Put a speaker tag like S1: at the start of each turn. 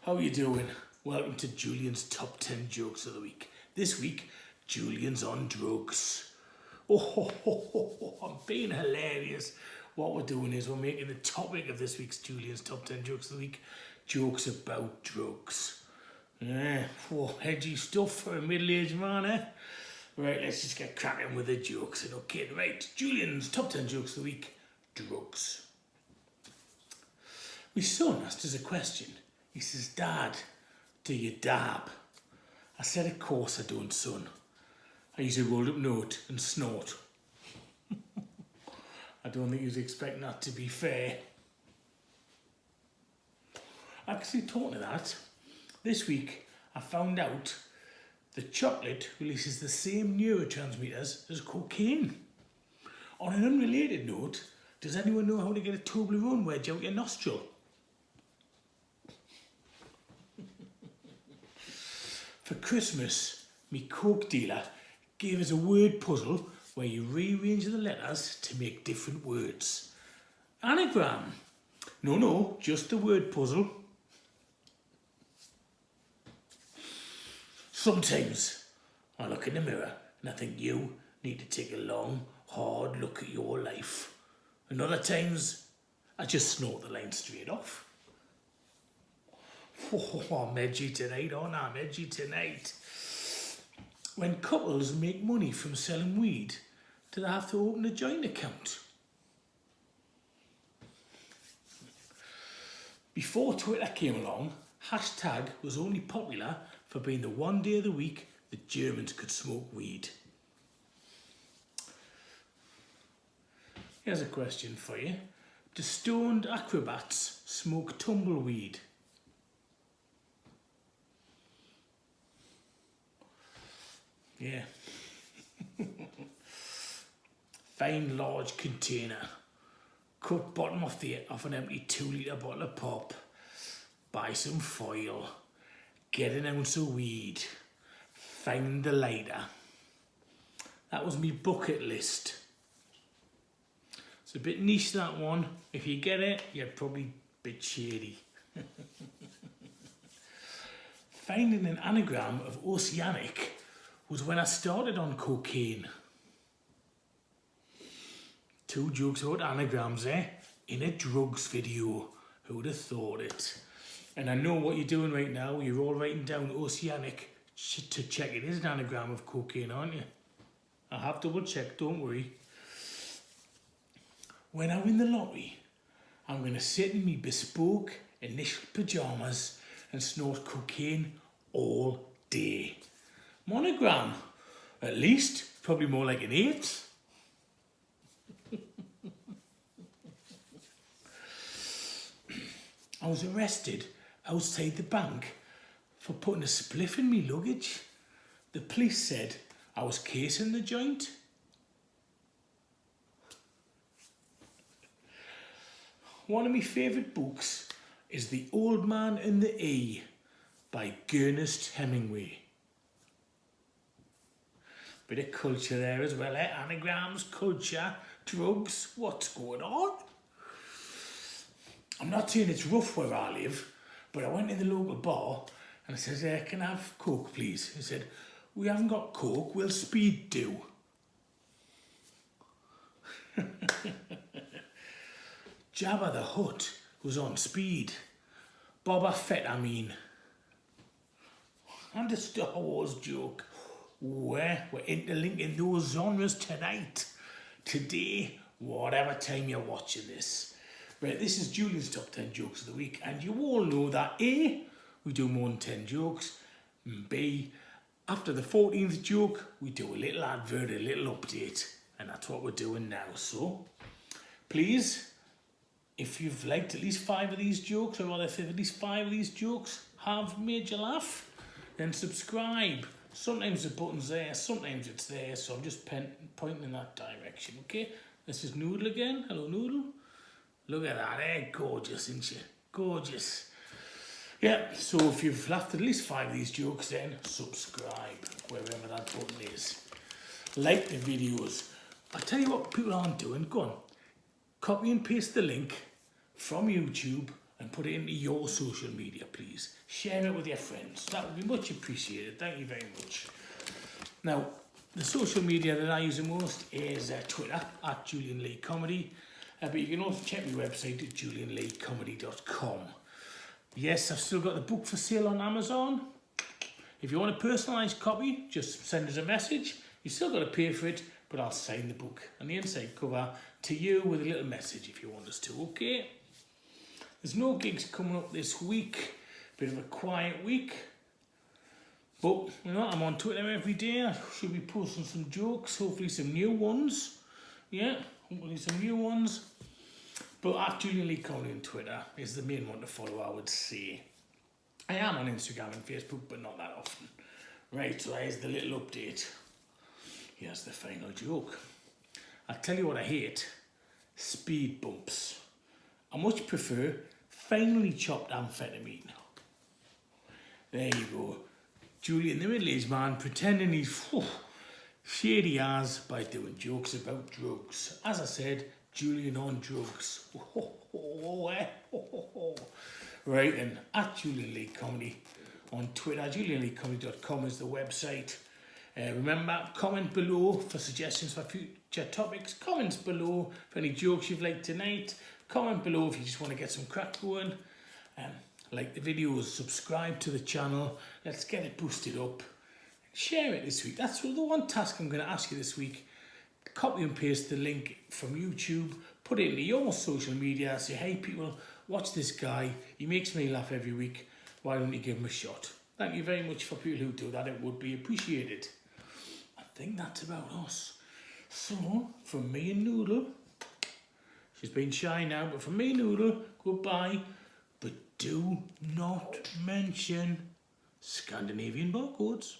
S1: How are you doing? Welcome to Julian's Top 10 Jokes of the Week. This week, Julian's on drugs. I'm being hilarious. What we're doing is we're making the topic of this week's Julian's Top 10 Jokes of the Week jokes about drugs. Yeah, edgy stuff for a middle-aged man, eh? Right, let's just get cracking with the jokes. Okay, right, Julian's Top 10 Jokes of the Week, drugs. My son asked us a question. He says, "Dad, do you dab?" I said, "Of course I don't, son. I use a rolled up note and snort." I don't think he was expecting that to be fair. Actually, talking of that, this week I found out that chocolate releases the same neurotransmitters as cocaine. On an unrelated note, does anyone know how to get a Toblerone wedge out your nostril? For Christmas, me coke dealer gave us a word puzzle where you rearrange the letters to make different words. Anagram. No, just the word puzzle. Sometimes I look in the mirror and I think you need to take a long, hard look at your life. And other times, I just snort the line straight off. I'm edgy tonight, aren't I? I'm edgy tonight. When couples make money from selling weed, do they have to open a joint account? Before Twitter came along, hashtag was only popular for being the one day of the week that Germans could smoke weed. Here's a question for you. Do stoned acrobats smoke tumbleweed? Yeah. Find large container. Cut bottom off an empty 2 litre bottle of pop. Buy some foil. Get an ounce of weed. Find the lighter. That was me bucket list. It's a bit niche, that one. If you get it, you're probably a bit shady. Finding an anagram of oceanic was when I started on cocaine. 2 jokes about anagrams, in a drugs video. Who would have thought it? And I know what you're doing right now. You're all writing down oceanic to check it is an anagram of cocaine, aren't you? I have double checked, don't worry. When I win the lottery, I'm going to sit in me bespoke initial pyjamas and snort cocaine all day. Monogram, at least, probably more like an 8. I was arrested outside the bank for putting a spliff in me luggage. The police said I was casing the joint. One of my favourite books is The Old Man and the E by Ernest Hemingway. Bit of culture there as well, Anagrams, culture, drugs, what's going on? I'm not saying it's rough where I live, but I went to the local bar and I said, "Can I have Coke, please?" He said, "We haven't got Coke, will speed do?" Jabba the Hutt was on speed. Boba Fett, I mean. And a Star Wars joke. We're interlinking those genres tonight. Today, whatever time you're watching this. Right, this is Julian's Top 10 Jokes of the Week, and you all know that A, we do more than 10 jokes, and B, after the 14th joke, we do a little advert, a little update, and that's what we're doing now. So, please, if you've liked at least 5 of these jokes, or rather if at least 5 of these jokes have made you laugh, then subscribe. Sometimes the button's there, sometimes it's there, so I'm just pointing in that direction, okay? This is Noodle again. Hello, Noodle. Look at that, gorgeous, isn't she? Gorgeous. Yeah, so if you've laughed at least 5 of these jokes, then subscribe, wherever that button is. Like the videos. I'll tell you what people aren't doing. Go on. Copy and paste the link from YouTube and put it into your social media, please. Share it with your friends. That would be much appreciated. Thank you very much. Now, the social media that I use the most is Twitter, at Julian Lee Comedy. But you can also check my website at julianleecomedy.com. Yes, I've still got the book for sale on Amazon. If you want a personalised copy, just send us a message. You still got to pay for it, but I'll sign the book and the inside cover to you with a little message if you want us to, okay? There's no gigs coming up this week. Bit of a quiet week. But, you know, I'm on Twitter every day. I should be posting some jokes, hopefully some new ones. Yeah, hopefully some new ones. But at Julian Lee Comedy on Twitter is the main one to follow, I would say. I am on Instagram and Facebook, but not that often. Right, so here's the little update. Here's the final joke. I'll tell you what I hate. Speed bumps. I much prefer finely chopped amphetamine. There you go. Julian, the middle-aged man, pretending he's shady as by doing jokes about drugs. As I said, Julian on drugs. Right, and at Julian Lee Comedy on Twitter, julianleecomedy.com is the website. Remember, comment below for suggestions for future topics. Comments below for any jokes you've liked tonight. Comment below if you just want to get some crack going. Like the videos, subscribe to the channel. Let's get it boosted up. Share it this week. That's the one task I'm going to ask you this week. Copy and paste the link from YouTube. Put it into your social media. Say, hey people, watch this guy. He makes me laugh every week. Why don't you give him a shot? Thank you very much for people who do that. It would be appreciated. I think that's about us. So, from me and Noodle, she's been shy now, but from me and Noodle, goodbye. But do not mention Scandinavian barcodes.